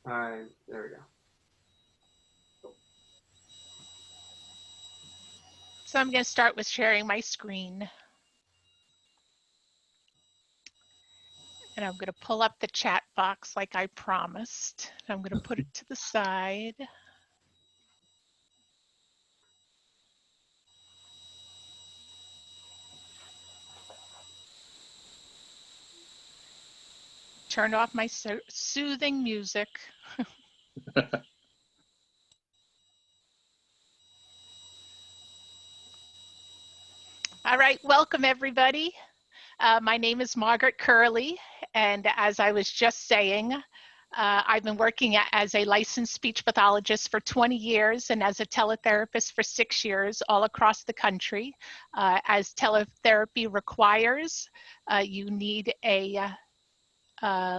There we go. So I'm going to start with sharing my screen. And I'm going to pull up the chat box like I promised. I'm going to put it to the side. Turn off my soothing music. All right, welcome everybody. My name is Margaret Curley, and as I was just saying, I've been working as a licensed speech pathologist for 20 years and as a teletherapist for 6 years all across the country. As teletherapy requires, you need a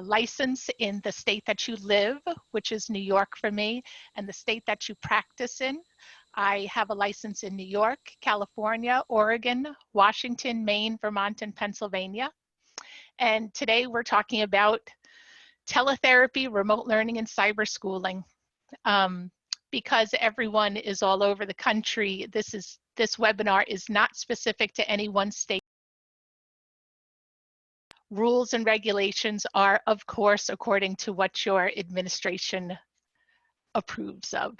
license in the state that you live, which is New York for me, and the state that you practice in. I have a license in New York, California, Oregon, Washington, Maine, Vermont, and Pennsylvania. And today we're talking about teletherapy, remote learning, and cyber schooling. Because everyone is all over the country, this webinar is not specific to any one state. Rules and regulations are, of course, according to what your administration approves of.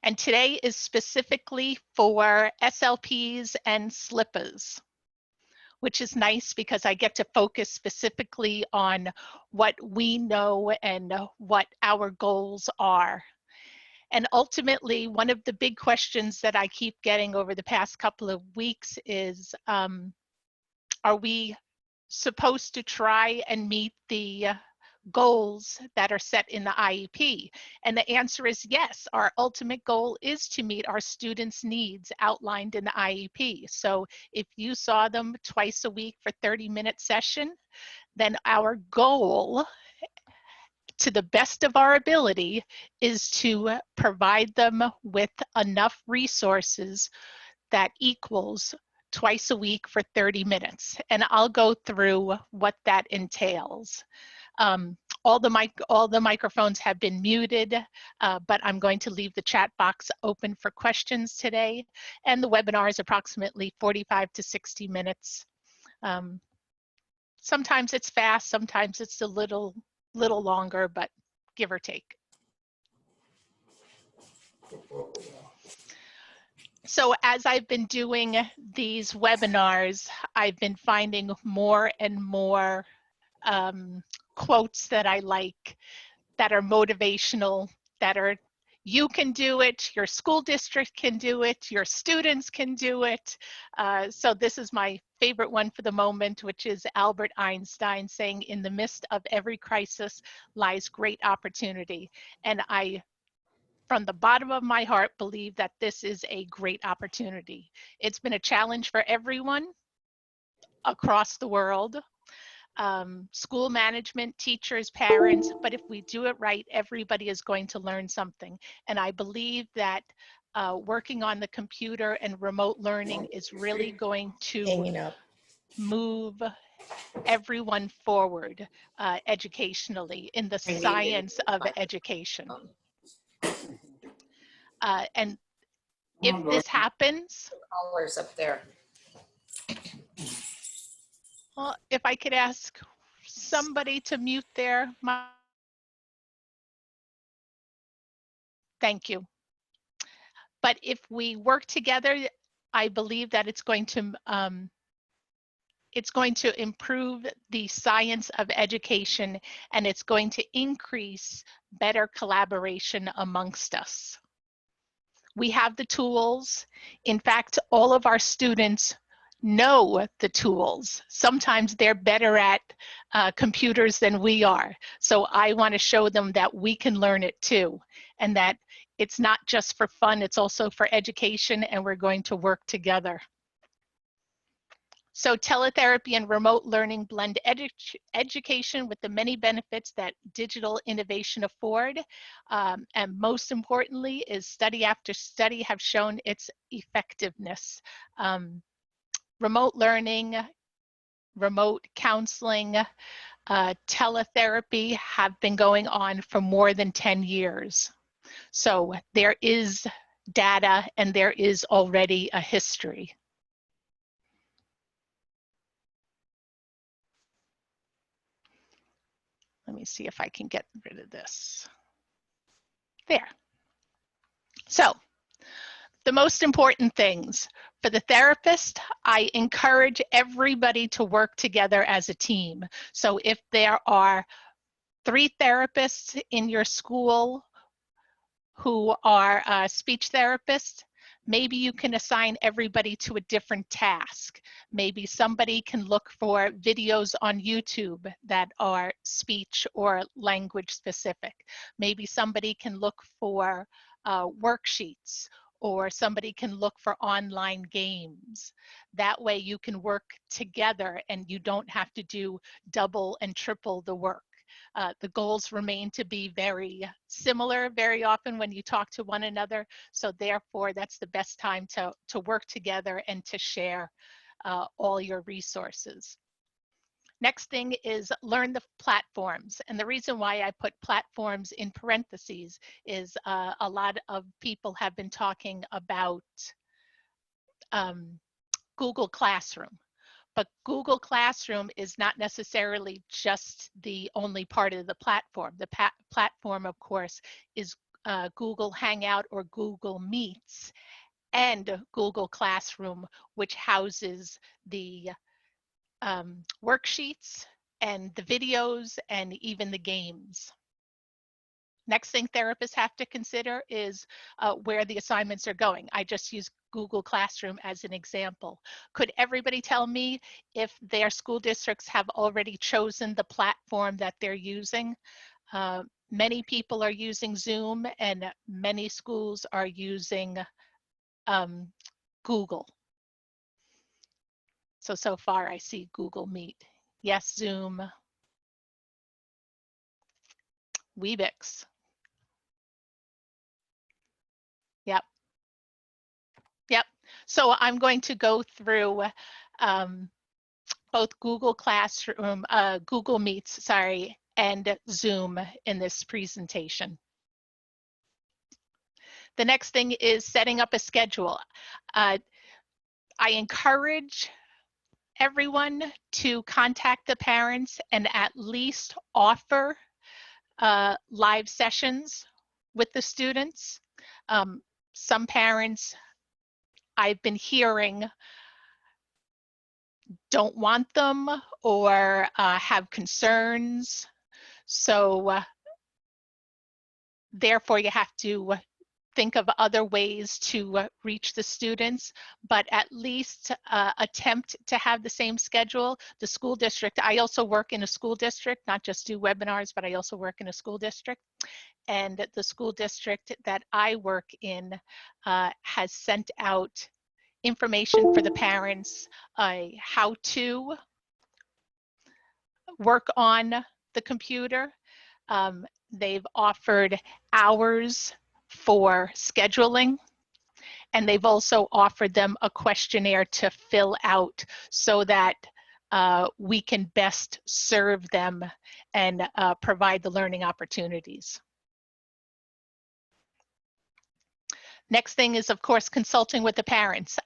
And today is specifically for SLPs and SLPAs, which is nice because I get to focus specifically on what we know and what our goals are. And ultimately, one of the big questions that I keep getting over the past couple of weeks is, are we supposed to try and meet the goals that are set in the IEP? And the answer is yes. Our ultimate goal is to meet our students' needs outlined in the IEP. So if you saw them twice a week for 30-minute session, then our goal, to the best of our ability, is to provide them with enough resources that equals twice a week for 30 minutes. And I'll go through what that entails. All the microphones have been muted, but I'm going to leave the chat box open for questions today. And the webinar is approximately 45 to 60 minutes. Sometimes it's fast, sometimes it's a little longer, but give or take. So as I've been doing these webinars, I've been finding more and more quotes that I like, that are motivational, that are, you can do it, your school district can do it, your students can do it. So this is my favorite one for the moment, which is Albert Einstein saying, "In the midst of every crisis lies great opportunity." And I, from the bottom of my heart, believe that this is a great opportunity. It's been a challenge for everyone across the world. School management, teachers, parents, but if we do it right, everybody is going to learn something. And I believe that working on the computer and remote learning is really going to move everyone forward educationally in the science of education. And if this happens, callers up there. well, if I could ask somebody to mute their mic. Thank you. But if we work together, I believe that it's going to improve the science of education, and it's going to increase better collaboration amongst us. We have the tools. In fact, all of our students know the tools. Sometimes they're better at computers than we are. So I want to show them that we can learn it too, and that it's not just for fun, it's also for education, and we're going to work together. So teletherapy and remote learning blend education with the many benefits that digital innovation afford. And most importantly is study after study have shown its effectiveness. Remote learning remote counseling, teletherapy have been going on for more than 10 years. So there is data and there is already a history. Let me see if I can get rid of this. There. So the most important things. For the therapist, I encourage everybody to work together as a team. So if there are 3 therapists in your school who are speech therapists, maybe you can assign everybody to a different task. Maybe somebody can look for videos on YouTube that are speech or language specific. Maybe somebody can look for worksheets, or somebody can look for online games. That way you can work together and you don't have to do double and triple the work. The goals remain to be very similar very often when you talk to one another. So therefore, that's the best time to work together and to share all your resources. Next thing is learn the platforms. And the reason why I put platforms in parentheses is a lot of people have been talking about Google Classroom. But Google Classroom is not necessarily just the only part of the platform. The platform, of course, is Google Hangout or Google Meets, and Google Classroom, which houses the worksheets and the videos and even the games. Next thing therapists have to consider is where the assignments are going. I just use Google Classroom as an example. Could everybody tell me if their school districts have already chosen the platform that they're using? Many people are using Zoom and many schools are using Google. So far I see Google Meet. Yes, Zoom. Weebix. Yep. Yep. So I'm going to go through both Google Classroom, Google Meets, sorry, and Zoom in this presentation. The next thing is setting up a schedule. I encourage everyone to contact the parents and at least offer live sessions with the students. Some parents I've been hearing don't want them or have concerns. So therefore you have to think of other ways to reach the students, but at least attempt to have the same schedule. The school district, I also work in a school district, not just do webinars, but I also work in a school district. And the school district that I work in has sent out information for the parents, how to work on the computer. They've offered hours for scheduling, and they've also offered them a questionnaire to fill out so that we can best serve them and provide the learning opportunities. Next thing is, of course, consulting with the parents.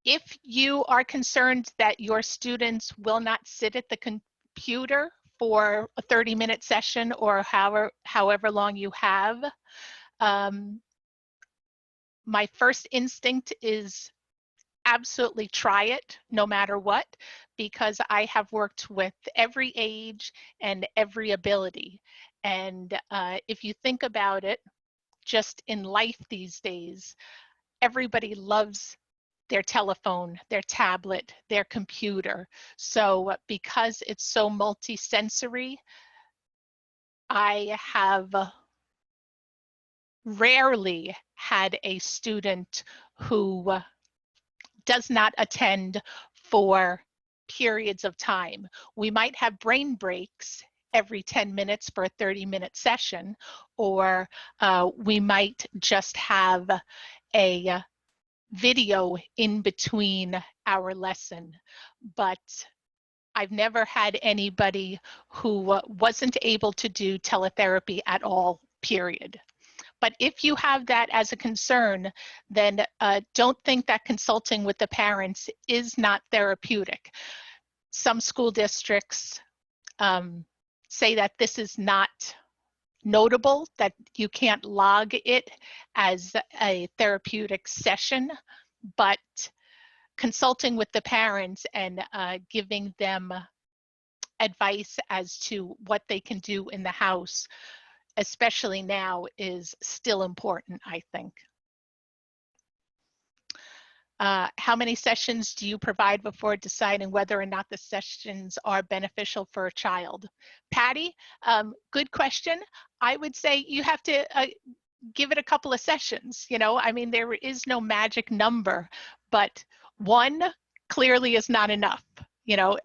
If you are concerned that your students will not sit at the computer for a 30-minute session or however long you have, my first instinct is absolutely try it no matter what, because I have worked with every age and every ability. And if you think about it, just in life these days, everybody loves their telephone, their tablet, their computer. So because it's so multi-sensory, I have rarely had a student who does not attend for periods of time. We might have brain breaks every 10 minutes for a 30-minute session, or we might just have a video in between our lesson, but I've never had anybody who wasn't able to do teletherapy at all, period. But if you have that as a concern, then don't think that consulting with the parents is not therapeutic. Some school districts say that this is not notable, that you can't log it as a therapeutic session, but consulting with the parents and giving them advice as to what they can do in the house, especially now, is still important, I think. How many sessions do you provide before deciding whether or not the sessions are beneficial for a child? Patty, good question. I would say you have to give it a couple of sessions. You know, I mean, there is no magic number, but one clearly is not enough. You know,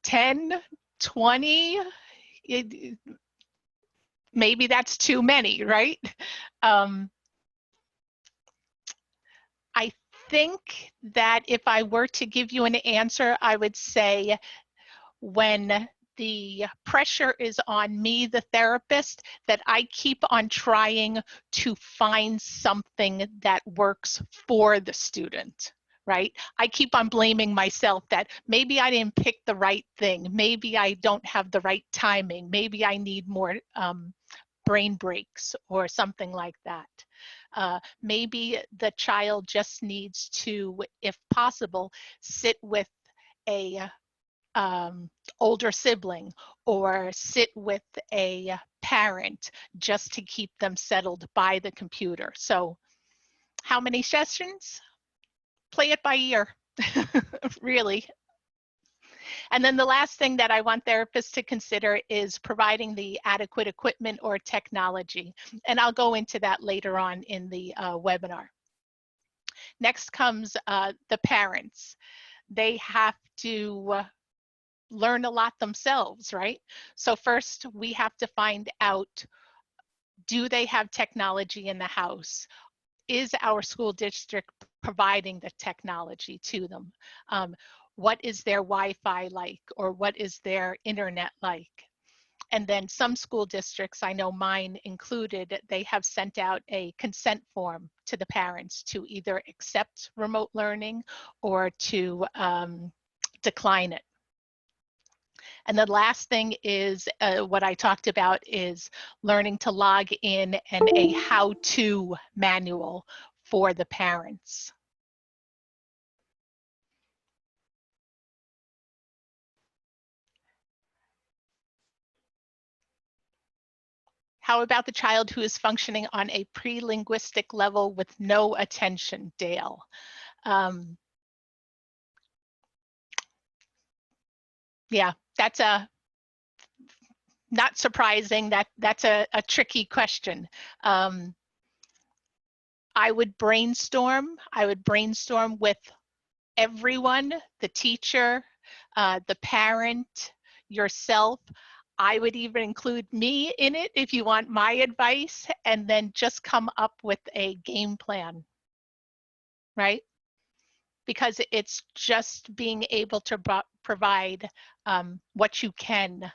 10, 20, maybe that's too many, right? I think that if I were to give you an answer, I would say when the pressure is on me, the therapist, that I keep on trying to find something that works for the student, right? I keep on blaming myself that maybe I didn't pick the right thing. Maybe I don't have the right timing. Maybe I need more brain breaks or something like that. Maybe the child just needs to, if possible, sit with a older sibling or sit with a parent just to keep them settled by the computer. So how many sessions? Play it by ear, really. And then the last thing that I want therapists to consider is providing the adequate equipment or technology. And I'll go into that later on in the webinar. Next comes the parents. They have to learn a lot themselves, right? So first we have to find out, do they have technology in the house? Is our school district providing the technology to them? What is their Wi-Fi like, or what is their internet like? And then some school districts, I know mine included, they have sent out a consent form to the parents to either accept remote learning or to decline it. And the last thing is what I talked about is learning to log in and a how-to manual for the parents. How about the child who is functioning on a pre-linguistic level with no attention, Dale? Yeah, that's not surprising. That's a tricky question. I would brainstorm. I would brainstorm with everyone, the teacher, the parent, yourself. I would even include me in it if you want my advice, and then just come up with a game plan, right? Because it's just being able to provide what you can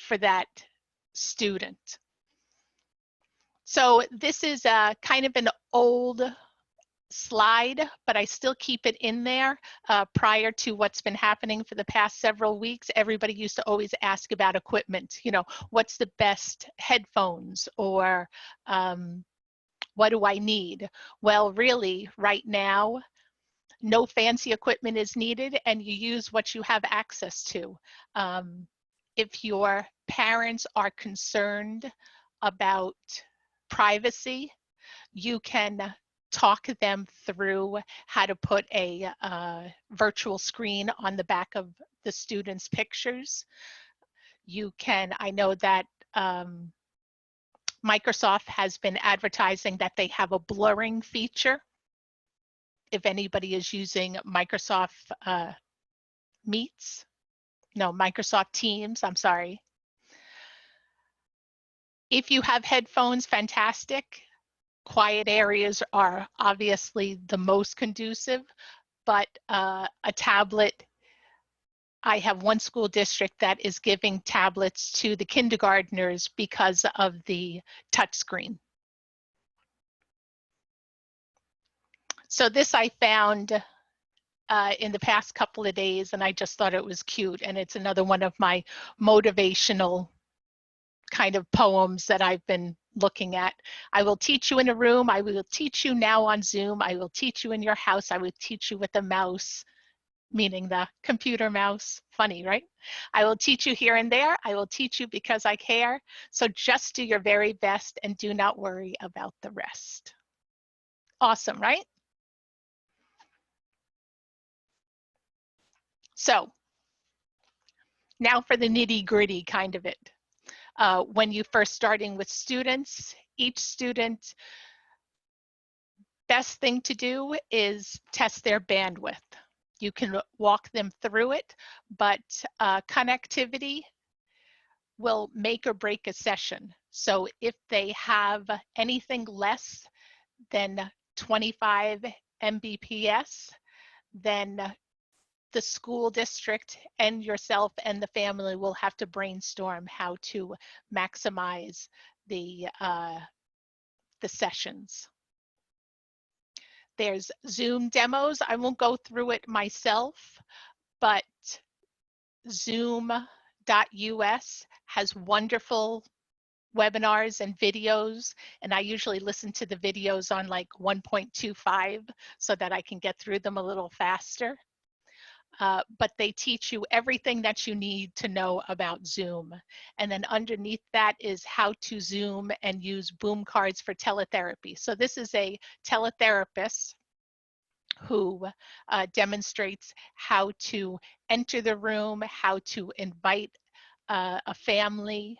for that student. So this is kind of an old slide, but I still keep it in there. Prior to what's been happening for the past several weeks, everybody used to always ask about equipment. You know, what's the best headphones, or what do I need? Well, really, right now, no fancy equipment is needed, and you use what you have access to. If your parents are concerned about privacy, you can talk them through how to put a virtual screen on the back of the students' pictures. You can, I know that Microsoft has been advertising that they have a blurring feature. If anybody is using Microsoft Microsoft Teams, I'm sorry. If you have headphones, fantastic. quiet areas are obviously the most conducive, but a tablet, I have one school district that is giving tablets to the kindergartners because of the touchscreen. So this I found in the past couple of days, and I just thought it was cute. And it's another one of my motivational kind of poems that I've been looking at. I will teach you in a room. I will teach you now on Zoom. I will teach you in your house. I will teach you with a mouse, meaning the computer mouse. Funny, right? I will teach you here and there. I will teach you because I care. So just do your very best and do not worry about the rest. Awesome, right? So now for the nitty-gritty kind of it. When you first starting with students, each student, best thing to do is test their bandwidth. You can walk them through it, but connectivity will make or break a session. So if they have anything less than 25 Mbps, then the school district and yourself and the family will have to brainstorm how to maximize the sessions. There's Zoom demos. I won't go through it myself, but Zoom.us has wonderful webinars and videos, and I usually listen to the videos on like 1.25 so that I can get through them a little faster. But they teach you everything that you need to know about Zoom. And then underneath that is how to Zoom and use boom cards for teletherapy. So this is a teletherapist who demonstrates how to enter the room, how to invite a family.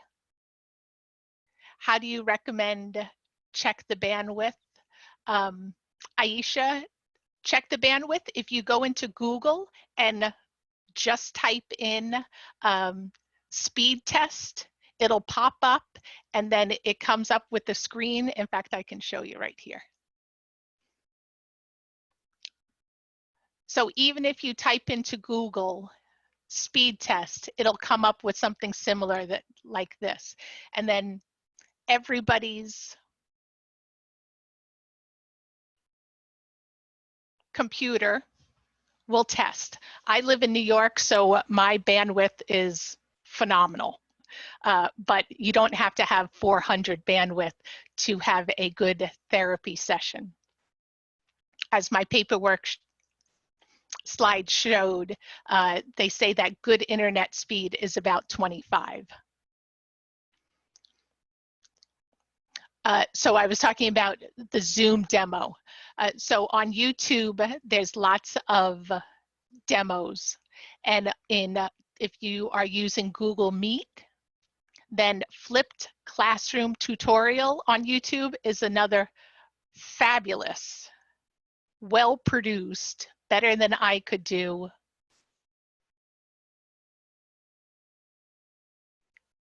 How do you recommend check the bandwidth? Aisha, check the bandwidth. If you go into Google and just type in speed test, it'll pop up and then it comes up with the screen. In fact, I can show you right here. So even if you type into Google speed test, it'll come up with something similar that like this. And then everybody's computer will test. I live in New York, so my bandwidth is phenomenal. But you don't have to have 400 bandwidth to have a good therapy session. As my paperwork slide showed, they say that good internet speed is about 25. So I was talking about the Zoom demo. So on YouTube, there's lots of demos. And if you are using Google Meet, then Flipped Classroom Tutorial on YouTube is another fabulous, well-produced, better than I could do.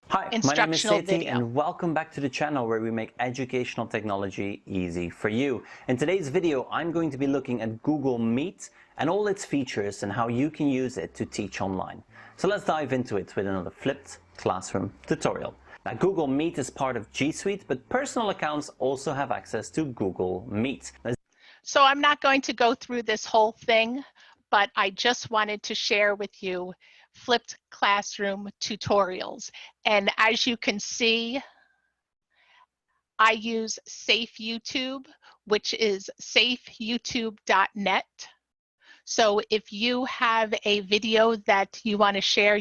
Hi, my name is Seti and welcome back to the channel where we make educational technology easy for you. In today's video, I'm going to be looking at Google Meet and all its features and how you can use it to teach online. So let's dive into it with another Flipped Classroom tutorial. Now, Google Meet is part of G Suite, but personal accounts also have access to Google Meet. So I'm not going to go through this whole thing, but I just wanted to share with you Flipped Classroom tutorials. And as you can see, I use Safe YouTube, which is safeyoutube.net. So if you have a video that you want to share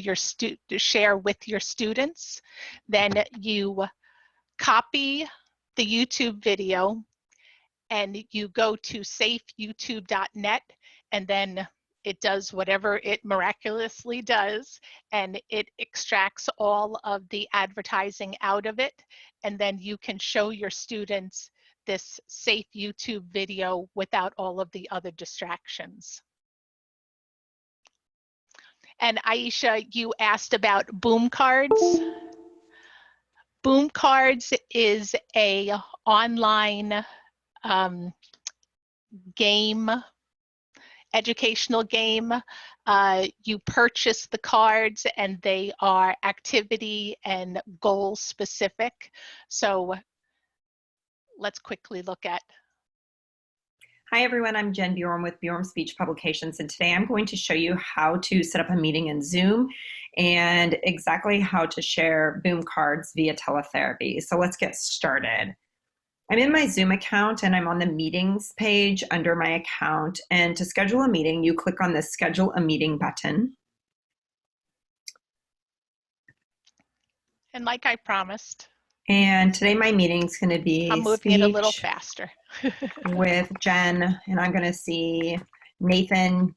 with your students, then you copy the YouTube video and you go to safeyoutube.net, and then it does whatever it miraculously does, and it extracts all of the advertising out of it, and then you can show your students this safe YouTube video without all of the other distractions. And Aisha, you asked about boom cards. Boom cards is an online game, educational game. You purchase the cards and they are activity and goal specific. So let's quickly look at. Hi everyone, I'm Jen Bjorn with Bjorn Speech Publications, and today I'm going to show you how to set up a meeting in Zoom and exactly how to share Boom cards via Teletherapy. So let's get started. I'm in my Zoom account and I'm on the meetings page under my account, and to schedule a meeting, you click on the schedule a meeting button. And like I promised. And today my meeting's going to be I'm moving it a little faster. with Jen, and I'm going to see Nathan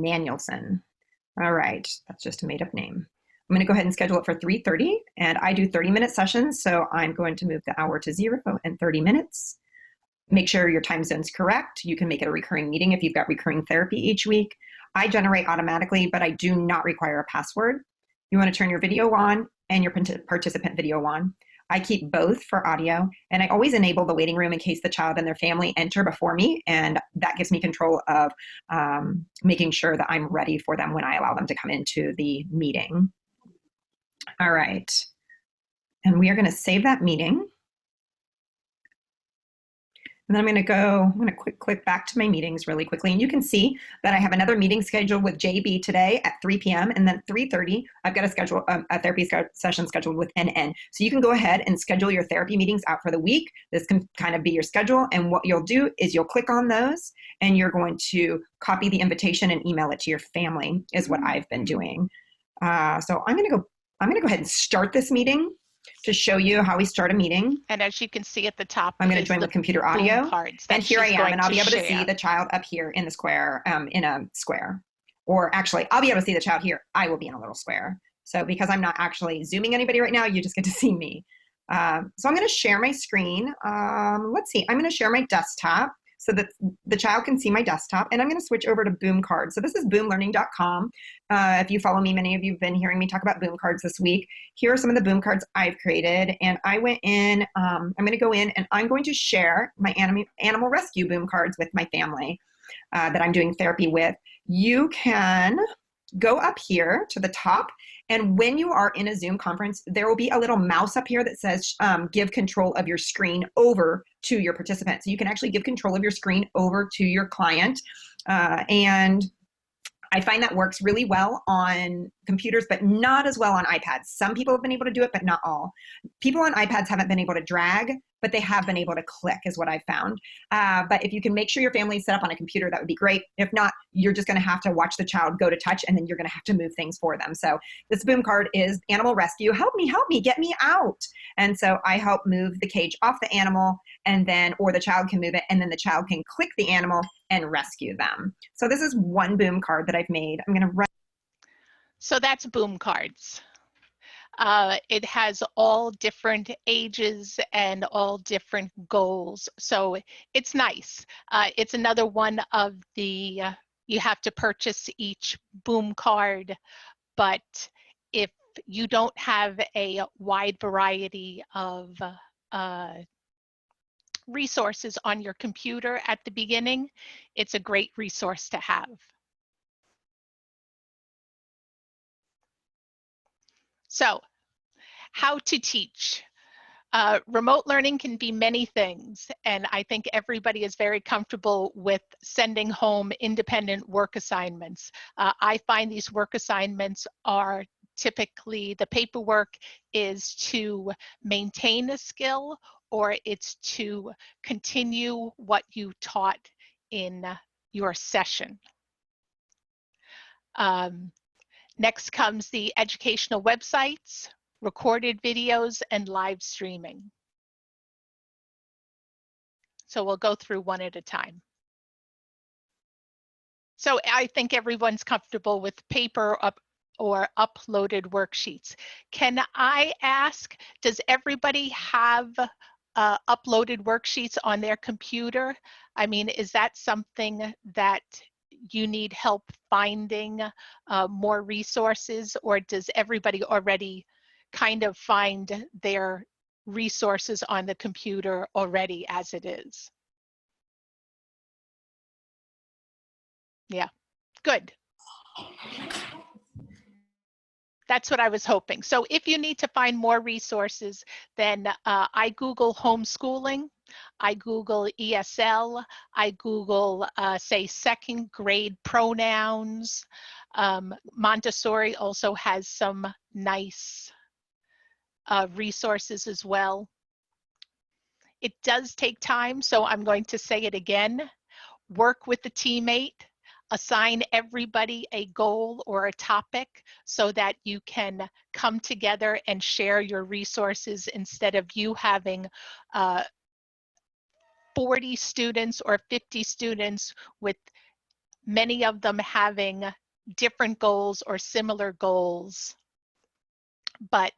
Danielson. All right, that's just a made-up name. I'm going to go ahead and schedule it for 3:30, and I do 30-minute sessions, so I'm going to move the hour to 0 and 30 minutes. Make sure your time zone's correct. You can make it a recurring meeting if you've got recurring therapy each week. I generate automatically, but I do not require a password. You want to turn your video on and your participant video on. I keep both for audio, and I always enable the waiting room in case the child and their family enter before me, and that gives me control of making sure that I'm ready for them when I allow them to come into the meeting. All right, and we are going to save that meeting. And then I'm going to click back to my meetings really quickly. And you can see that I have another meeting scheduled with JB today at 3 p.m. And then 3:30, I've got a therapy session scheduled with NN. So you can go ahead and schedule your therapy meetings out for the week. This can kind of be your schedule. And what you'll do is you'll click on those and you're going to copy the invitation and email it to your family, is what I've been doing. So I'm going to go ahead and start this meeting to show you how we start a meeting. And as you can see at the top, I'm going to join with computer audio. And here I am, and I'll be able to see the child up here in the square, in a square. Or actually, I'll be able to see the child here. I will be in a little square. So because I'm not actually Zooming anybody right now, you just get to see me. So I'm going to share my screen. Let's see, I'm going to share my desktop so that the child can see my desktop, and I'm going to switch over to Boom Cards. So this is boomlearning.com. If you follow me, many of you have been hearing me talk about Boom Cards this week. Here are some of the Boom Cards I've created, and I went in, I'm going to go in and I'm going to share my animal rescue Boom Cards with my family that I'm doing therapy with. You can go up here to the top, and when you are in a Zoom conference, there will be a little mouse up here that says give control of your screen over to your participant. So you can actually give control of your screen over to your client. And I find that works really well on computers, but not as well on iPads. Some people have been able to do it, but not all. People on iPads haven't been able to drag, but they have been able to click, is what I've found. But if you can make sure your family is set up on a computer, that would be great. If not, you're just going to have to watch the child go to touch, and then you're going to have to move things for them. So this Boom card is animal rescue. Help me, get me out. And so I help move the cage off the animal, and then, or the child can move it, and then the child can click the animal and rescue them. So this is one Boom card that I've made. I'm going to run. So that's Boom Cards. It has all different ages and all different goals. So it's nice. It's another one of the, you have to purchase each Boom card, but if you don't have a wide variety of resources on your computer at the beginning, it's a great resource to have. So, how to teach. Remote learning can be many things, and I think everybody is very comfortable with sending home independent work assignments. I find these work assignments are typically, the paperwork is to maintain a skill, or it's to continue what you taught in your session. Next comes the educational websites, recorded videos, and live streaming. So we'll go through one at a time. So I think everyone's comfortable with paper or uploaded worksheets. Can I ask, does everybody have uploaded worksheets on their computer? I mean, is that something that you need help finding more resources, or does everybody already kind of find their resources on the computer already as it is. Yeah, good. That's what I was hoping. So if you need to find more resources, then I Google homeschooling, I Google ESL, I Google, say, second grade pronouns. Montessori also has some nice resources as well. It does take time, so I'm going to say it again. Work with the teammate. Assign everybody a goal or a topic so that you can come together and share your resources instead of you having 40 students or 50 students, with many of them having different goals or similar goals, but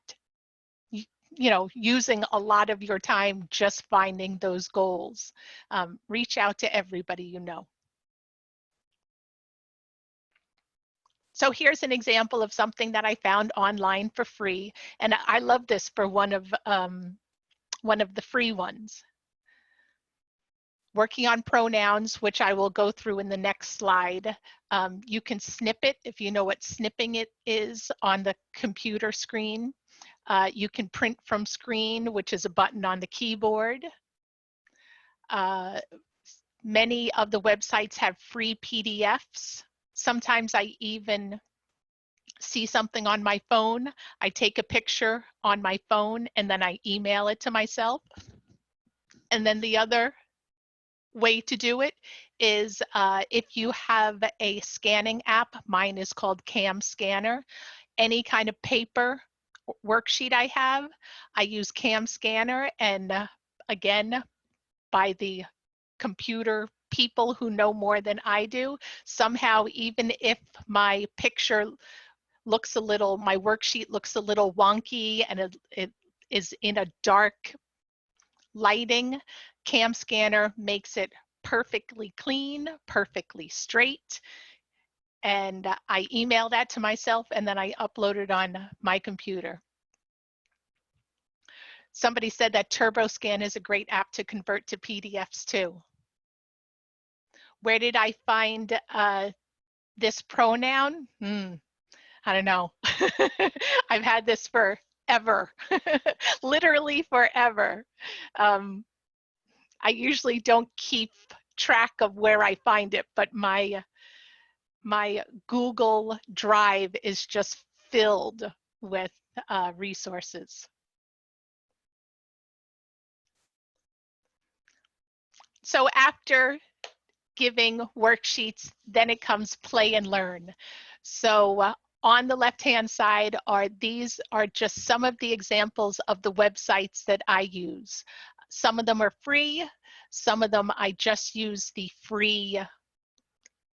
you know, using a lot of your time just finding those goals. Reach out to everybody you know. So here's an example of something that I found online for free, and I love this for one of the free ones. Working on pronouns, which I will go through in the next slide. You can snip it if you know what snipping it is on the computer screen. You can print from screen, which is a button on the keyboard. Many of the websites have free PDFs. Sometimes I even see something on my phone. I take a picture on my phone and then I email it to myself. And then the other way to do it is if you have a scanning app, mine is called Cam Scanner. Any kind of paper worksheet I have, I use Cam Scanner, and again, by the computer people who know more than I do, somehow even if my picture looks a little, my worksheet looks a little wonky and it is in a dark lighting, Cam Scanner makes it perfectly clean, perfectly straight. And I email that to myself and then I upload it on my computer. Somebody said that TurboScan is a great app to convert to PDFs too. Where did I find this pronoun? I don't know. I've had this forever, literally forever. I usually don't keep track of where I find it, but my Google Drive is just filled with resources. So after giving worksheets, then it comes play and learn. So on the left-hand side these are just some of the examples of the websites that I use. Some of them are free, some of them I just use the free,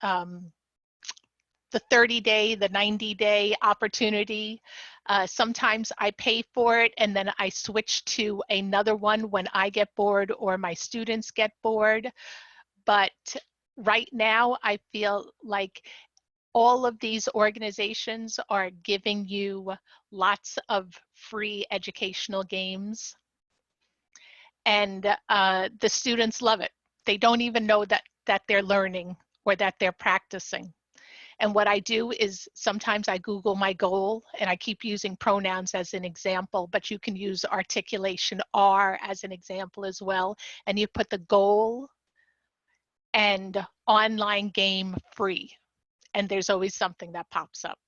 the 30-day, the 90-day opportunity. Sometimes I pay for it and then I switch to another one when I get bored or my students get bored. But right now, I feel like all of these organizations are giving you lots of free educational games. And the students love it. They don't even know that they're learning or that they're practicing. And what I do is sometimes I Google my goal, and I keep using pronouns as an example, but you can use articulation R as an example as well. And you put the goal and online game free, and there's always something that pops up.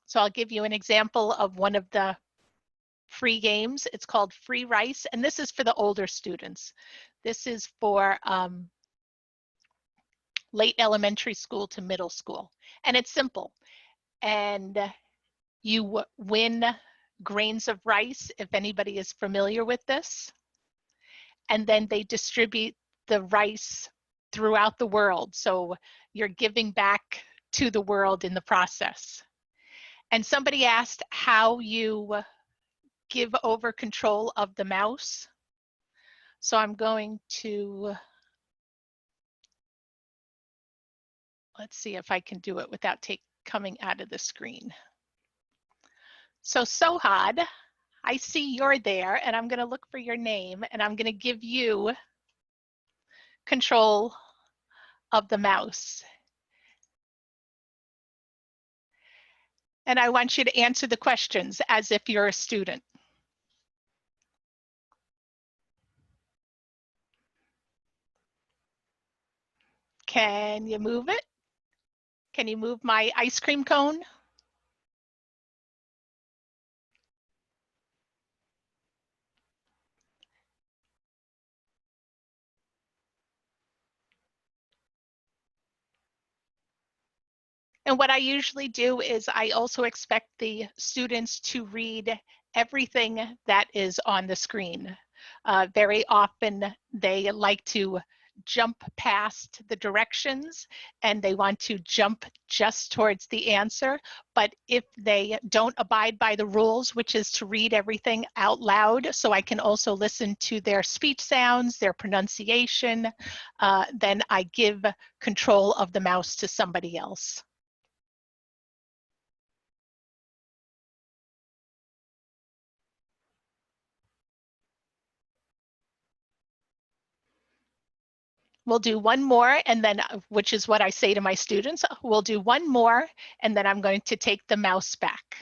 So I'll give you an example of one of the free games. It's called Free Rice, and this is for the older students. This is for late elementary school to middle school, and it's simple. And you win grains of rice, if anybody is familiar with this, and then they distribute the rice throughout the world. So you're giving back to the world in the process. And somebody asked how you give over control of the mouse. So I'm going to, let's see if I can do it without coming out of the screen. So Sohad, I see you're there, and I'm going to look for your name, and I'm going to give you control of the mouse. And I want you to answer the questions as if you're a student. Can you move it? Can you move my ice cream cone? And what I usually do is I also expect the students to read everything that is on the screen. Very often they like to jump past the directions and they want to jump just towards the answer. But if they don't abide by the rules, which is to read everything out loud, so I can also listen to their speech sounds, their pronunciation, then I give control of the mouse to somebody else. We'll do one more, and then, which is what I say to my students, we'll do one more, and then I'm going to take the mouse back.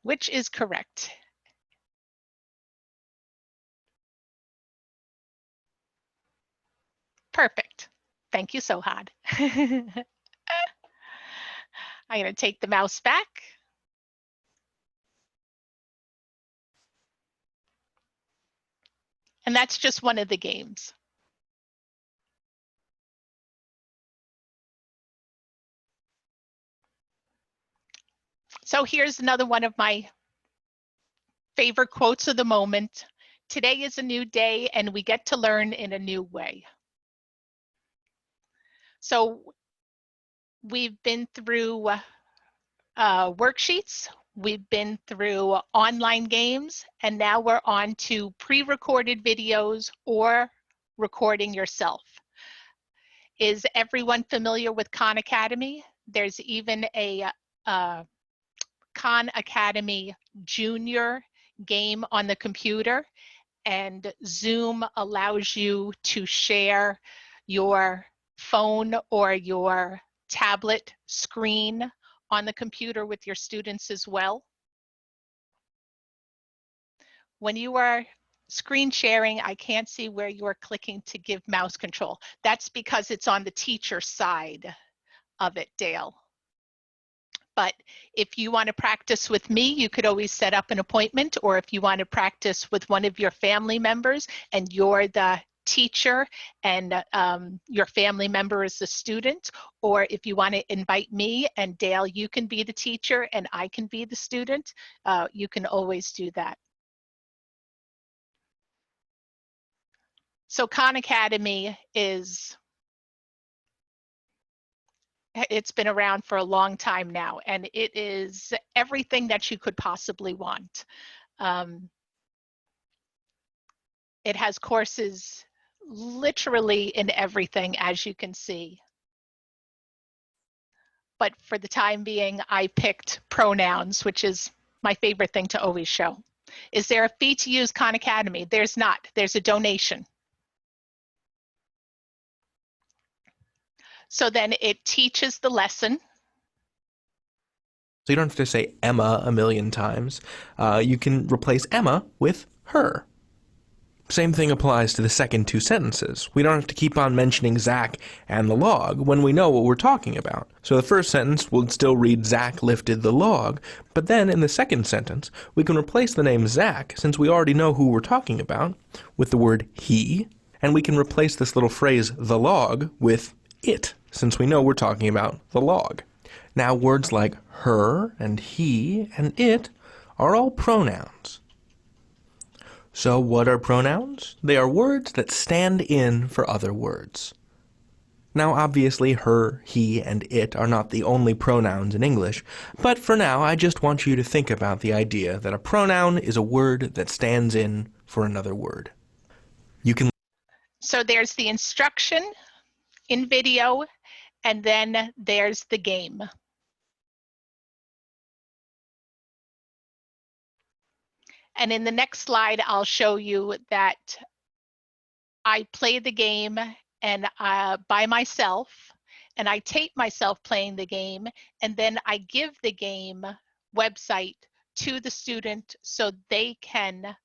Which is correct? Perfect. Thank you, Sohad. I'm going to take the mouse back. And that's just one of the games. So here's another one of my favorite quotes of the moment. Today is a new day and we get to learn in a new way. So we've been through worksheets, we've been through online games, and now we're on to pre-recorded videos or recording yourself. Is everyone familiar with Khan Academy? There's even a Khan Academy Junior game on the computer, and Zoom allows you to share your phone or your tablet screen on the computer with your students as well. When you are screen sharing, I can't see where you're clicking to give mouse control. That's because it's on the teacher side of it, Dale. But if you want to practice with me, you could always set up an appointment, or if you want to practice with one of your family members and you're the teacher and your family member is the student, or if you want to invite me and Dale, you can be the teacher and I can be the student, you can always do that. So Khan Academy it's been around for a long time now, and it is everything that you could possibly want. It has courses literally in everything, as you can see. But for the time being, I picked pronouns, which is my favorite thing to always show. Is there a fee to use Khan Academy? There's not. There's a donation. So then it teaches the lesson. So you don't have to say Emma a million times. You can replace Emma with her. Same thing applies to the second two sentences. We don't have to keep on mentioning Zach and the log when we know what we're talking about. So the first sentence would still read Zach lifted the log, but then in the second sentence, we can replace the name Zach, since we already know who we're talking about, with the word he, and we can replace this little phrase the log with it, since we know we're talking about the log. Now words like her and he and it are all pronouns. So what are pronouns? They are words that stand in for other words. Now obviously her, he, and it are not the only pronouns in English, but for now I just want you to think about the idea that a pronoun is a word that stands in for another word. You can. So there's the instruction in video, and then there's the game. And in the next slide, I'll show you that I play the game and by myself, and I tape myself playing the game, and then I give the game website to the student so they can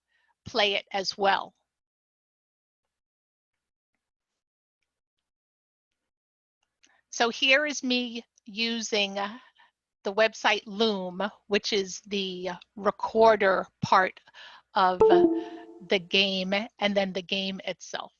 play it as well. So here is me using the website Loom, which is the recorder part of the game, and then the game itself.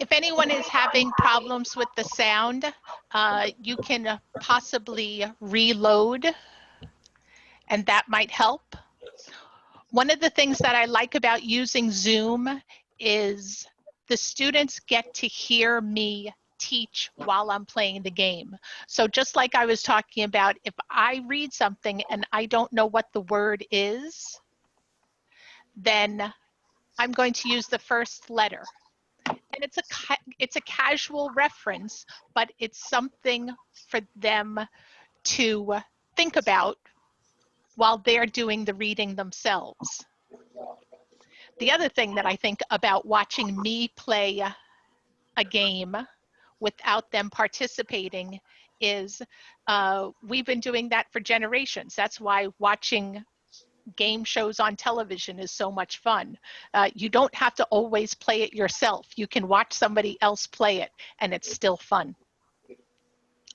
If anyone is having problems with the sound, you can possibly reload, and that might help. One of the things that I like about using Zoom is the students get to hear me teach while I'm playing the game. So just like I was talking about, if I read something and I don't know what the word is, then I'm going to use the first letter. And it's a casual reference, but it's something for them to think about while they're doing the reading themselves. The other thing that I think about watching me play a game without them participating is we've been doing that for generations. That's why watching game shows on television is so much fun. You don't have to always play it yourself. You can watch somebody else play it and it's still fun.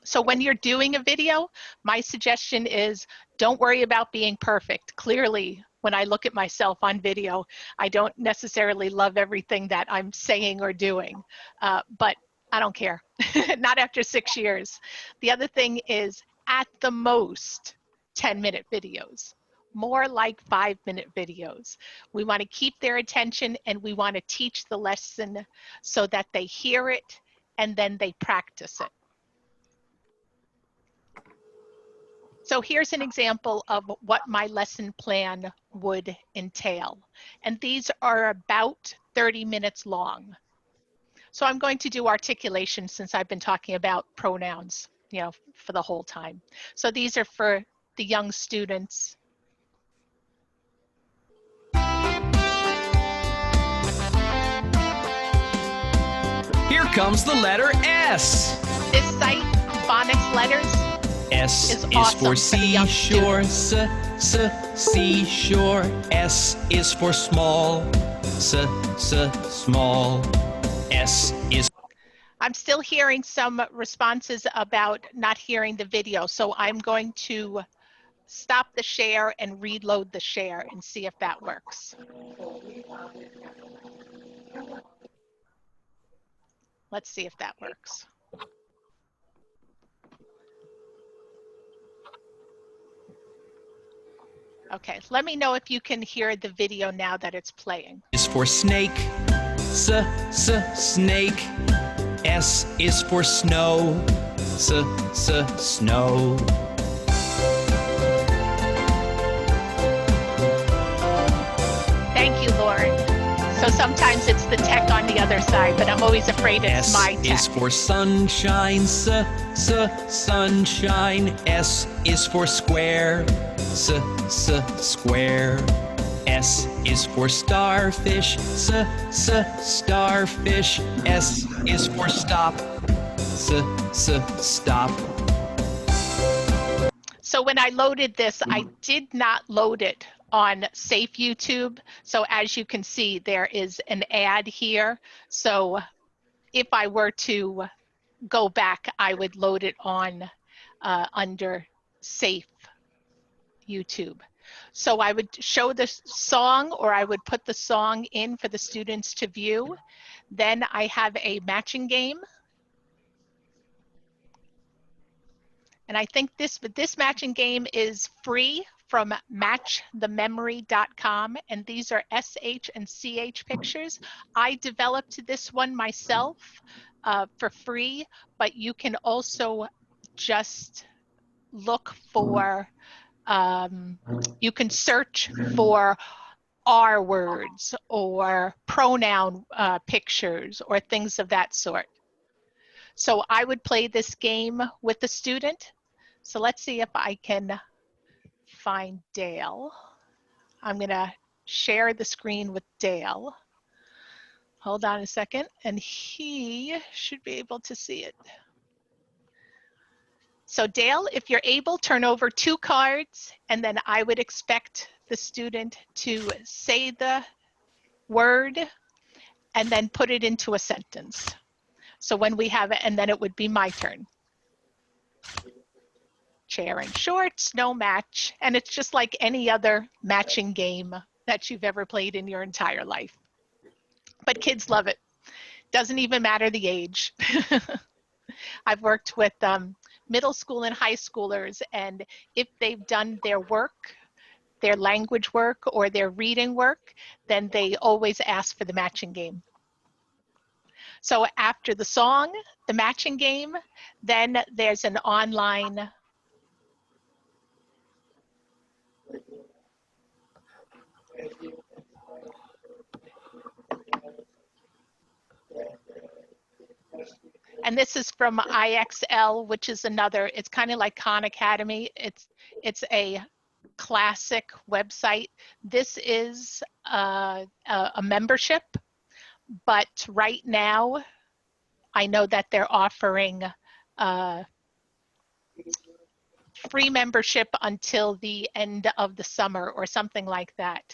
So when you're doing a video, my suggestion is don't worry about being perfect. Clearly, when I look at myself on video, I don't necessarily love everything that I'm saying or doing, but I don't care, not after 6 years. The other thing is at the most 10-minute videos, more like 5-minute videos. We want to keep their attention and we want to teach the lesson so that they hear it and then they practice it. So here's an example of what my lesson plan would entail. And these are about 30 minutes long. So I'm going to do articulation since I've been talking about pronouns, for the whole time. So these are for the young students. Here comes the letter S. This site, phonics letters, S is awesome for seashore, seashore. S is for small, small. S is. I'm still hearing some responses about not hearing the video, so I'm going to stop the share and reload the share and see if that works. Let's see if that works. Okay, let me know if you can hear the video now that it's playing. Is for snake, snake. S is for snow, snow. Thank you, Lauren. So sometimes it's the tech on the other side, but I'm always afraid it's my tech. S is for sunshine, sunshine. S is for square, square. S is for starfish, starfish. S is for stop, stop. So when I loaded this, I did not load it on Safe YouTube. So as you can see, there is an ad here. So if I were to go back, I would load it on under Safe YouTube. So I would show the song, or I would put the song in for the students to view. Then I have a matching game. And I think this matching game is free from matchthememory.com, and these are SH and CH pictures. I developed this one myself for free, but you can also just look for, you can search for R words or pronoun pictures or things of that sort. So I would play this game with the student. So let's see if I can find Dale. I'm going to share the screen with Dale. Hold on a second, and he should be able to see it. So Dale, if you're able, turn over 2 cards, and then I would expect the student to say the word and then put it into a sentence. So when we have it, and then it would be my turn. Chair and shorts, no match. And it's just like any other matching game that you've ever played in your entire life. But kids love it. Doesn't even matter the age. I've worked with middle school and high schoolers, and if they've done their work, their language work or their reading work, then they always ask for the matching game. So after the song, the matching game, then there's an online and this is from IXL, which is another, it's kind of like Khan Academy. It's a classic website. This is a membership, but right now I know that they're offering free membership until the end of the summer or something like that.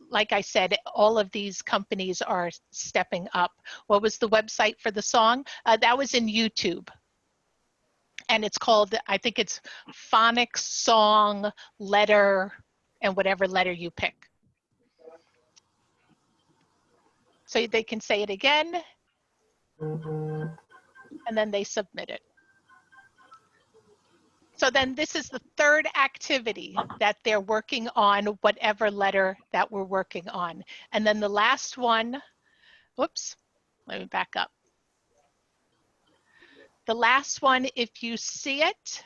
Like I said, all of these companies are stepping up. What was the website for the song? That was in YouTube. And it's called, I think it's Phonics Song Letter, and whatever letter you pick. So they can say it again, and then they submit it. So then this is the third activity that they're working on, whatever letter that we're working on. And then the last one, whoops, let me back up. The last one, if you see it,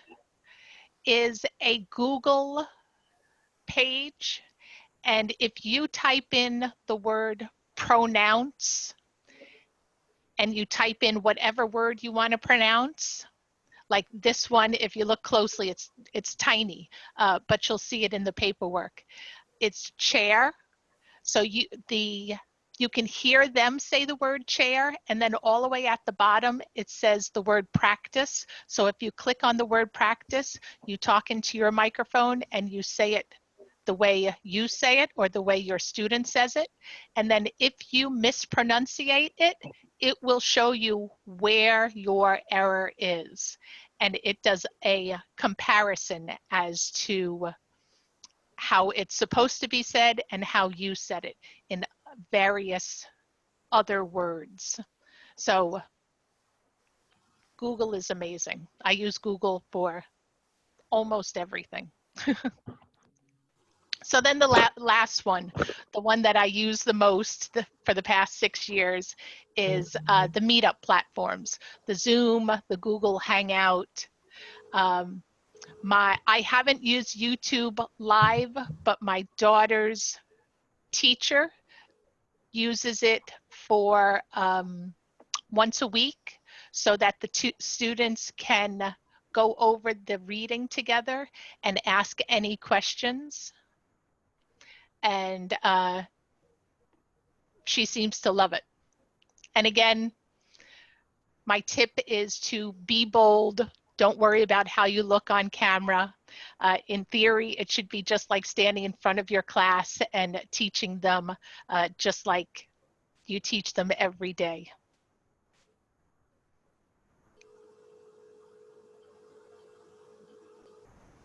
is a Google page. And if you type in the word pronounce, and you type in whatever word you want to pronounce, like this one, if you look closely, it's tiny, but you'll see it in the paperwork. It's chair. So you can hear them say the word chair, and then all the way at the bottom, it says the word practice. So if you click on the word practice, you talk into your microphone and you say it the way you say it or the way your student says it. And then if you mispronunciate it, it will show you where your error is. and it does a comparison as to how it's supposed to be said and how you said it in various other words. So Google is amazing. I use Google for almost everything. So then the last one, the one that I use the most for the past 6 years is the meetup platforms, the Zoom, the Google Hangout. I haven't used YouTube Live, but my daughter's teacher uses it for once a week so that the two students can go over the reading together and ask any questions. And she seems to love it. And again, my tip is to be bold. Don't worry about how you look on camera. In theory, it should be just like standing in front of your class and teaching them just like you teach them every day.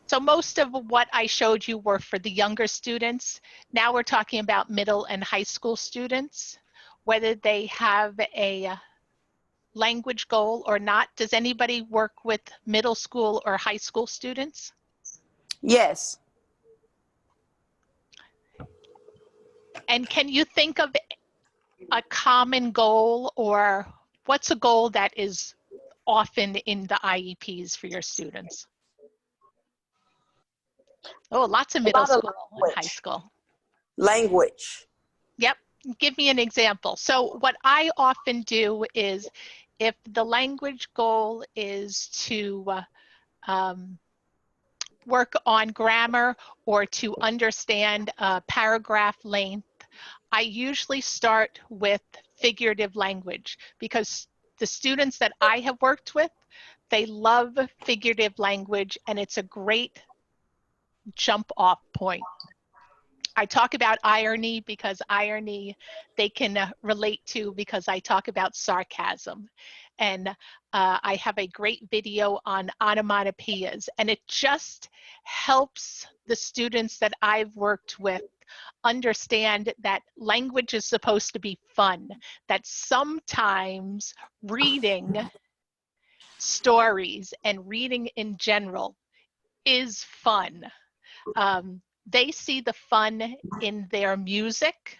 So most of what I showed you were for the younger students. Now we're talking about middle and high school students, whether they have a language goal or not. Does anybody work with middle school or high school students? Yes. And can you think of a common goal, or what's a goal that is often in the IEPs for your students? Oh, lots of middle school and high school. Language. Yep, give me an example. So what I often do is, if the language goal is to work on grammar or to understand paragraph length, I usually start with figurative language, because the students that I have worked with, they love figurative language, and it's a great jump off point. I talk about irony because irony they can relate to, because I talk about sarcasm. And I have a great video on onomatopoeias, and it just helps the students that I've worked with understand that language is supposed to be fun, that sometimes reading stories and reading in general is fun. They see the fun in their music,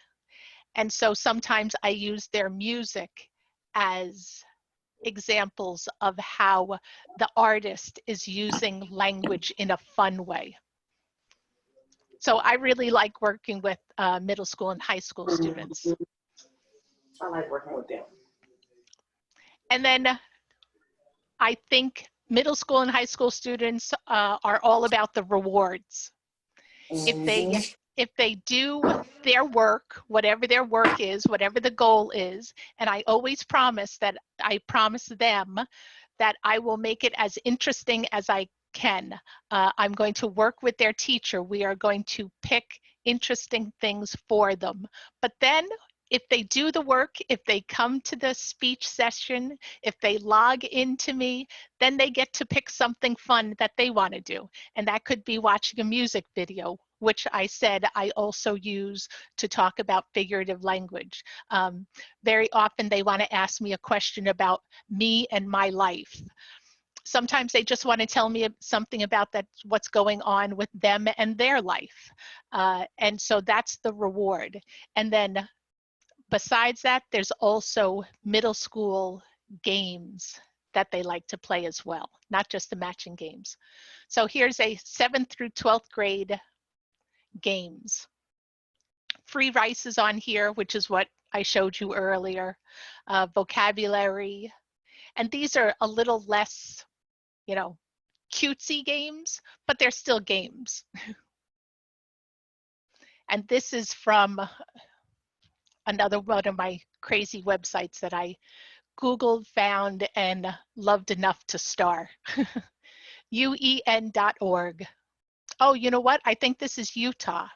and so sometimes I use their music as examples of how the artist is using language in a fun way. So I really like working with middle school and high school students. I like working with them. And then I think middle school and high school students are all about the rewards. If they do their work, whatever their work is, whatever the goal is, and I always promise them that I will make it as interesting as I can. I'm going to work with their teacher. We are going to pick interesting things for them. But then if they do the work, if they come to the speech session, if they log into me, then they get to pick something fun that they want to do. And that could be watching a music video, which I said I also use to talk about figurative language. Very often they want to ask me a question about me and my life. Sometimes they just want to tell me something about what's going on with them and their life. And so that's the reward. And then besides that, there's also middle school games that they like to play as well, not just the matching games. So here's a 7th through 12th grade games. Free rice is on here, which is what I showed you earlier. Vocabulary. And these are a little less, cutesy games, but they're still games. And this is from another one of my crazy websites that I Googled, found, and loved enough to star. uen.org. Oh, you know what? I think this is Utah.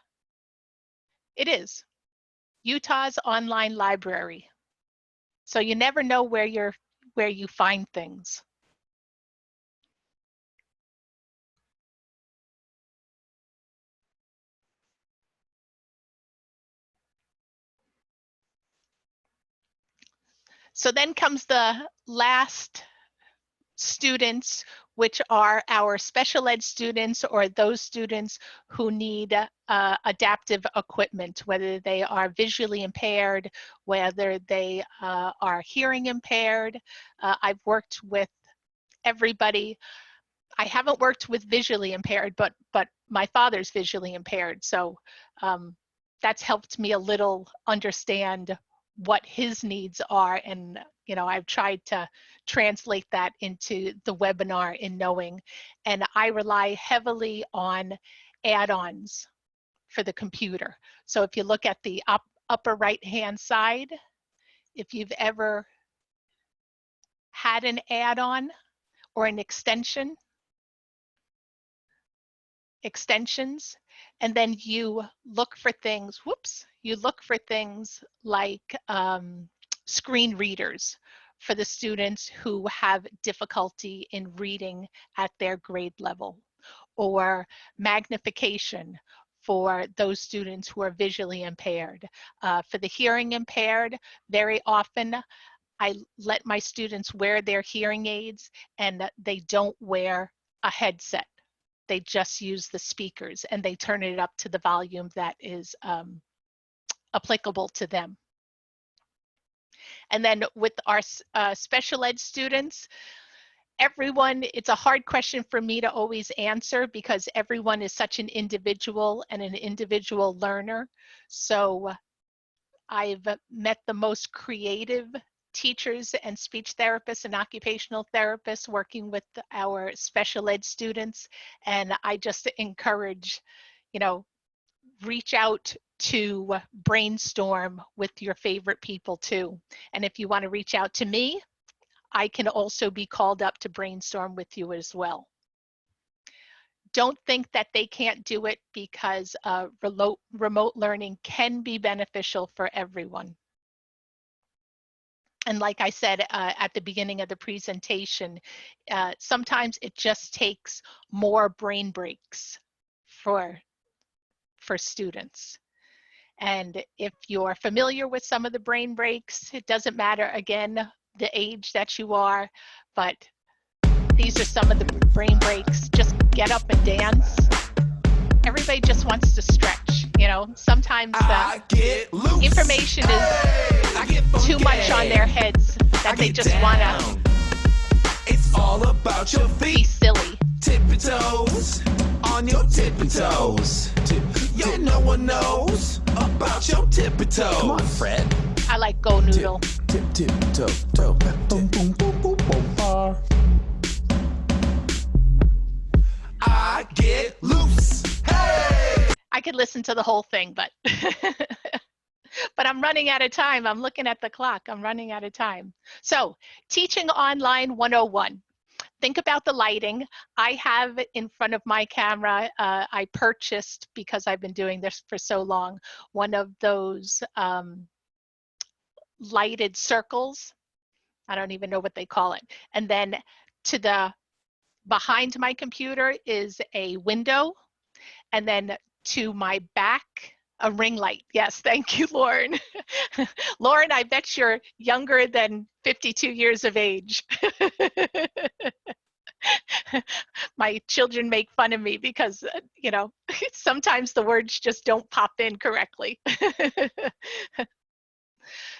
It is. Utah's online library. So you never know where you find things. So then comes the last students, which are our special ed students, or those students who need adaptive equipment, whether they are visually impaired, whether they are hearing impaired. I've worked with everybody. I haven't worked with visually impaired, but my father's visually impaired, so that's helped me a little understand what his needs are, and I've tried to translate that into the webinar in knowing, and I rely heavily on add-ons for the computer. So if you look at the upper right hand side, if you've ever had an add-on or an extensions, and then you look for things, you look for things like screen readers for the students who have difficulty in reading at their grade level, or magnification for those students who are visually impaired. For the hearing impaired, very often I let my students wear their hearing aids and they don't wear a headset. They just use the speakers and they turn it up to the volume that is applicable to them. And then with our special ed students, everyone, it's a hard question for me to always answer because everyone is such an individual and an individual learner. So I've met the most creative teachers and speech therapists and occupational therapists working with our special ed students. And I just encourage, reach out to brainstorm with your favorite people too. And if you want to reach out to me, I can also be called up to brainstorm with you as well. Don't think that they can't do it, because remote learning can be beneficial for everyone. And like I said at the beginning of the presentation, sometimes it just takes more brain breaks for students. And if you're familiar with some of the brain breaks, it doesn't matter, again, the age that you are, but these are some of the brain breaks. Just get up and dance. Everybody just wants to stretch, Sometimes the information is too much on their heads that they just want to It's all about your feet. Be silly. Tippy toes, on your tippy toes. Yo, no one knows about your tippy toes. Come on, Fred. I like Go Noodle. Tip, tip, toe, toe. Boom, boom, boom, boom, boom, bar. I get loose. Hey! I could listen to the whole thing, but but I'm running out of time. I'm looking at the clock. I'm running out of time. So, Teaching Online 101. Think about the lighting. I have in front of my camera, I purchased, because I've been doing this for so long, one of those lighted circles. I don't even know what they call it. And then to the behind my computer is a window. And then to my back, a ring light. Yes, thank you, Lauren. Lauren, I bet you're younger than 52 years of age. My children make fun of me because, sometimes the words just don't pop in correctly.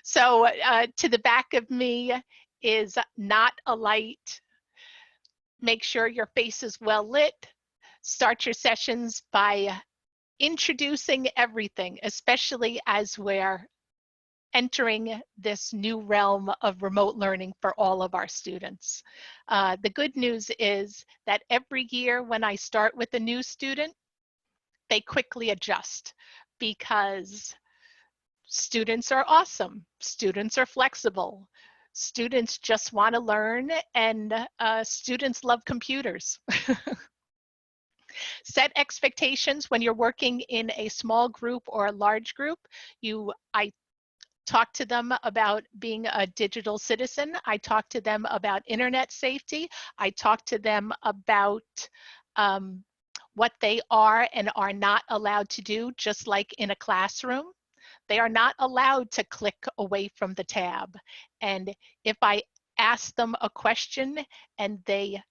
So to the back of me is not a light. Make sure your face is well lit. Start your sessions by introducing everything, especially as we're entering this new realm of remote learning for all of our students. The good news is that every year when I start with a new student, they quickly adjust, because students are awesome. Students are flexible. Students just want to learn, and students love computers. Set expectations when you're working in a small group or a large group. I talk to them about being a digital citizen. I talk to them about internet safety. I talk to them about what they are and are not allowed to do, just like in a classroom. They are not allowed to click away from the tab. And if I ask them a question and they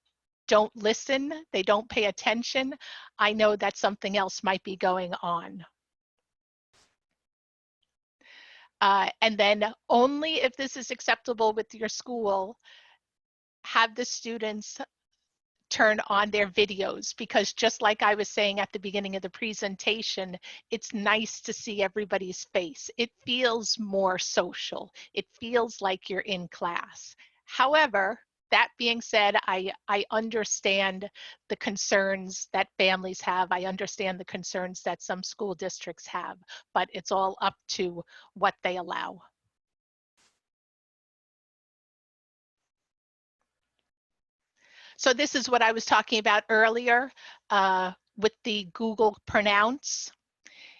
don't listen, they don't pay attention, I know that something else might be going on. And then only if this is acceptable with your school, have the students turn on their videos, because just like I was saying at the beginning of the presentation, it's nice to see everybody's face. It feels more social. It feels like you're in class. However, that being said, I understand the concerns that families have. I understand the concerns that some school districts have, but it's all up to what they allow. So this is what I was talking about earlier with the Google Pronounce.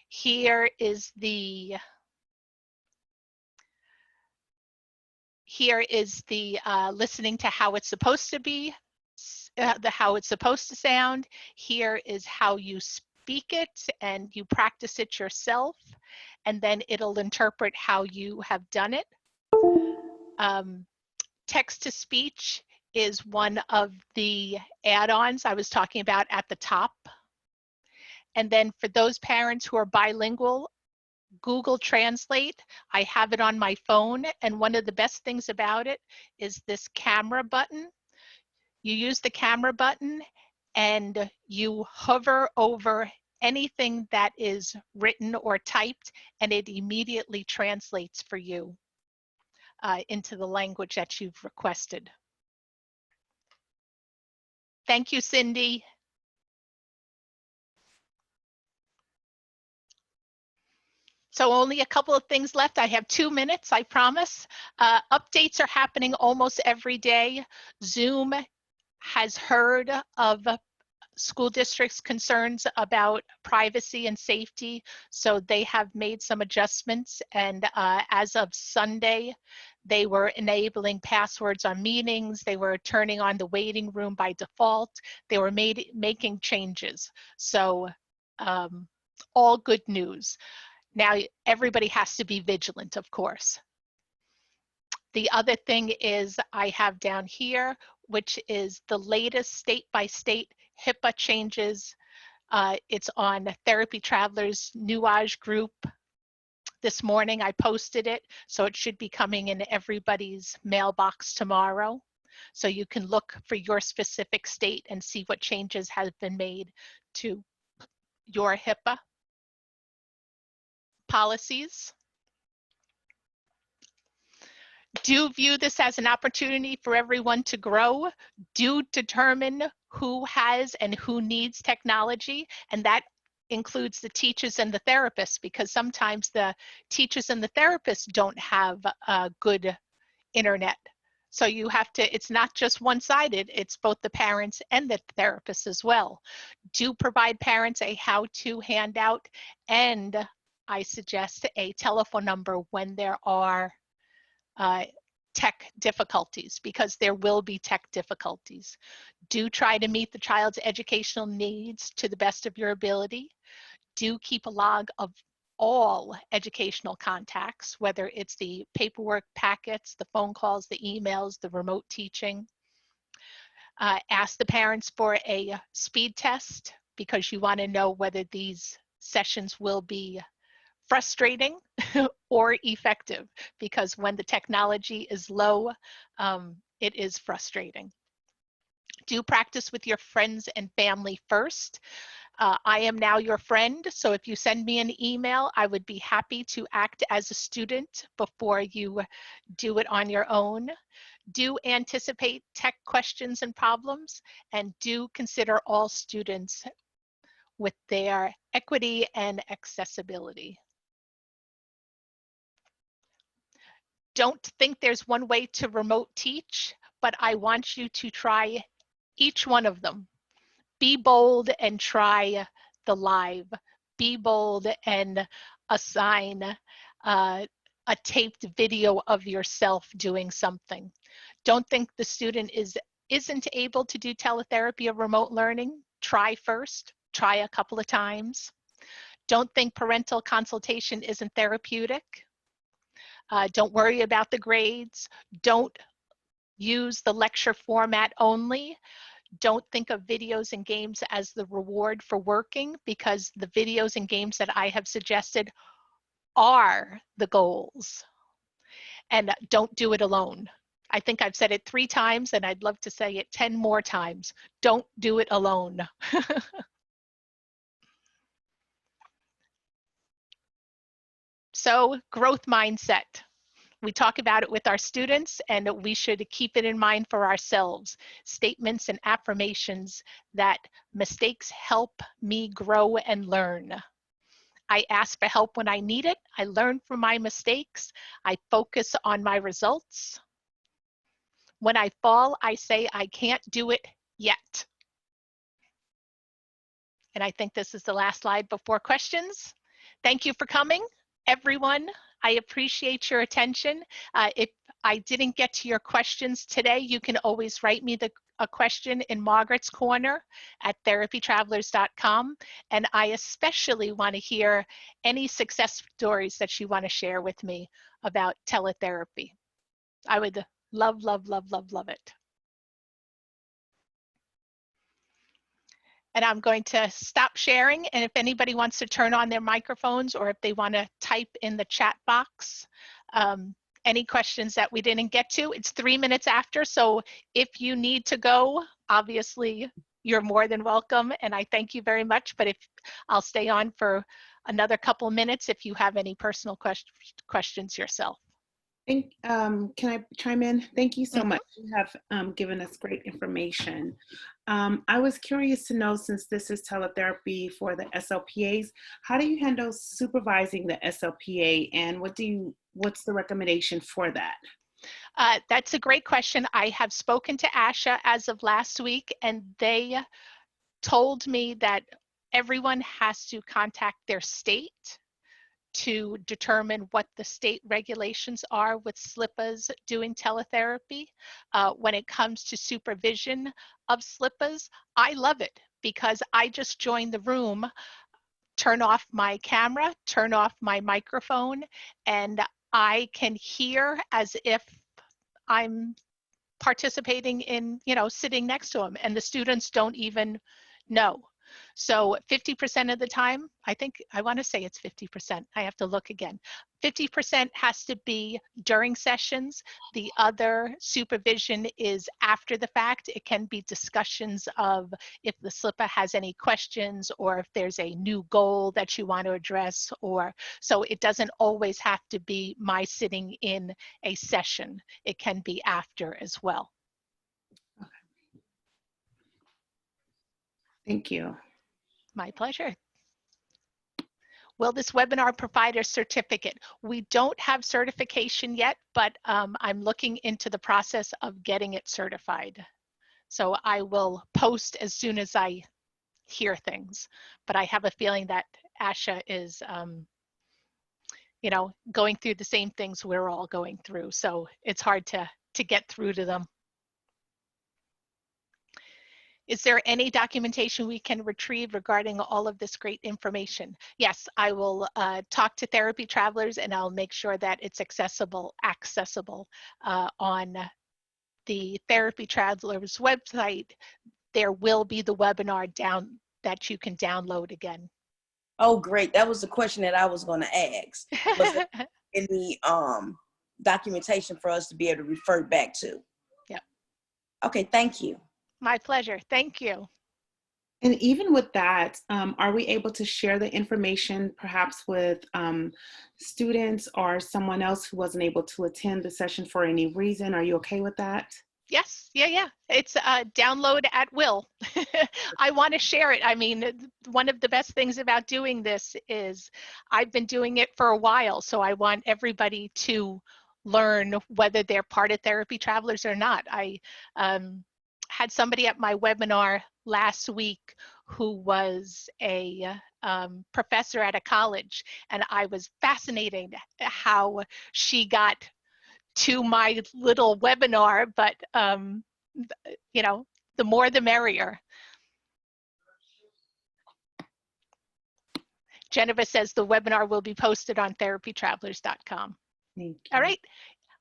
Here is the listening to how it's supposed to be, how it's supposed to sound. Here is how you speak it, and you practice it yourself, and then it'll interpret how you have done it. Text to speech is one of the add-ons I was talking about at the top. And then for those parents who are bilingual, Google Translate, I have it on my phone, and one of the best things about it is this camera button. You use the camera button and you hover over anything that is written or typed, and it immediately translates for you into the language that you've requested. Thank you, Cindy. So only a couple of things left. I have 2 minutes, I promise. Updates are happening almost every day. Zoom has heard of school districts' concerns about privacy and safety, so they have made some adjustments, and as of Sunday, they were enabling passwords on meetings, they were turning on the waiting room by default, they were making changes. So all good news. Now everybody has to be vigilant, of course. The other thing is I have down here, which is the latest state-by-state HIPAA changes. It's on Therapy Travelers Nuage group. This morning I posted it, so it should be coming in everybody's mailbox tomorrow. So you can look for your specific state and see what changes have been made to your HIPAA policies. Do view this as an opportunity for everyone to grow. Do determine who has and who needs technology, and that includes the teachers and the therapists, because sometimes the teachers and the therapists don't have good internet. So you have to, it's not just one-sided, it's both the parents and the therapists as well. Do provide parents a how-to handout, and I suggest a telephone number when there are tech difficulties, because there will be tech difficulties. Do try to meet the child's educational needs to the best of your ability. Do keep a log of all educational contacts, whether it's the paperwork packets, the phone calls, the emails, the remote teaching. Ask the parents for a speed test, because you want to know whether these sessions will be frustrating or effective, because when the technology is low, it is frustrating. Do practice with your friends and family first. I am now your friend, so if you send me an email, I would be happy to act as a student before you do it on your own. Do anticipate tech questions and problems, and do consider all students with their equity and accessibility. Don't think there's one way to remote teach, but I want you to try each one of them. Be bold and try the live. Be bold and assign a taped video of yourself doing something. Don't think the student isn't able to do teletherapy or remote learning. Try first. Try a couple of times. Don't think parental consultation isn't therapeutic. Don't worry about the grades. Don't use the lecture format only. Don't think of videos and games as the reward for working, because the videos and games that I have suggested are the goals. And don't do it alone. I think I've said it 3 times, and I'd love to say it 10 more times. Don't do it alone. So, growth mindset. We talk about it with our students, and we should keep it in mind for ourselves. Statements and affirmations that mistakes help me grow and learn. I ask for help when I need it. I learn from my mistakes. I focus on my results. When I fall, I say I can't do it yet. And I think this is the last slide before questions. Thank you for coming, everyone. I appreciate your attention. If I didn't get to your questions today, you can always write me a question in Margaret's Corner at therapytravelers.com. And I especially want to hear any success stories that you want to share with me about teletherapy. I would love, love, love, love, love it. And I'm going to stop sharing. And if anybody wants to turn on their microphones, or if they want to type in the chat box, any questions that we didn't get to, it's 3 minutes after. So if you need to go, obviously you're more than welcome. And I thank you very much. But if I'll stay on for another couple minutes if you have any personal questions yourself. Can I chime in? Thank you so much. You have given us great information. I was curious to know, since this is teletherapy for the SLPAs, how do you handle supervising the SLPA, and what's the recommendation for that? That's a great question. I have spoken to ASHA as of last week, and they told me that everyone has to contact their state to determine what the state regulations are with SLPAs doing teletherapy. When it comes to supervision of SLPAs, I love it, because I just join the room, turn off my camera, turn off my microphone, and I can hear as if I'm participating in, sitting next to them, and the students don't even know. So 50% of the time, I want to say it's 50%. I have to look again. 50% has to be during sessions. The other supervision is after the fact. It can be discussions of if the SLPA has any questions, or if there's a new goal that you want to address, so it doesn't always have to be my sitting in a session. It can be after as well. Okay. Thank you. My pleasure. Will this webinar provide a certificate? We don't have certification yet, but I'm looking into the process of getting it certified. So I will post as soon as I hear things, but I have a feeling that ASHA is, going through the same things we're all going through. So it's hard to get through to them. Is there any documentation we can retrieve regarding all of this great information? Yes, I will talk to Therapy Travelers, and I'll make sure that it's accessible on the Therapy Travelers website. There will be the webinar down that you can download again. Oh, great. That was the question that I was going to ask. Was there any documentation for us to be able to refer back to? Yeah. Okay, thank you. My pleasure. Thank you. And even with that, are we able to share the information perhaps with students or someone else who wasn't able to attend the session for any reason? Are you okay with that? Yes, yeah. It's download at will. I want to share it. I mean, one of the best things about doing this is I've been doing it for a while, so I want everybody to learn whether they're part of Therapy Travelers or not. I had somebody at my webinar last week who was a professor at a college, and I was fascinated how she got to my little webinar, but the more the merrier. Geneva says the webinar will be posted on therapytravelers.com. Thank you. All right.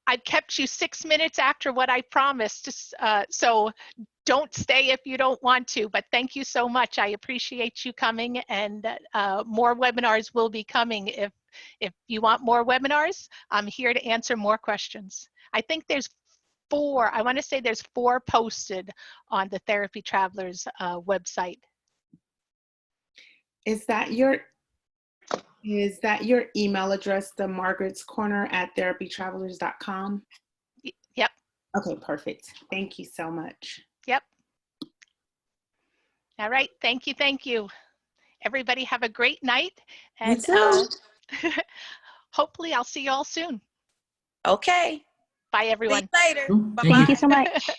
I've kept you 6 minutes after what I promised, so don't stay if you don't want to, but thank you so much. I appreciate you coming, and more webinars will be coming. If you want more webinars, I'm here to answer more questions. I think there's 4, I want to say there's 4 posted on the Therapy Travelers website. Is that your email address, the Margaret's Corner at therapytravelers.com? Yep. Okay, perfect. Thank you so much. Yep. All right. Thank you. Thank you. Everybody have a great night. And hopefully I'll see you all soon. Okay. Bye, everyone. See you later. Bye-bye. Thank you so much.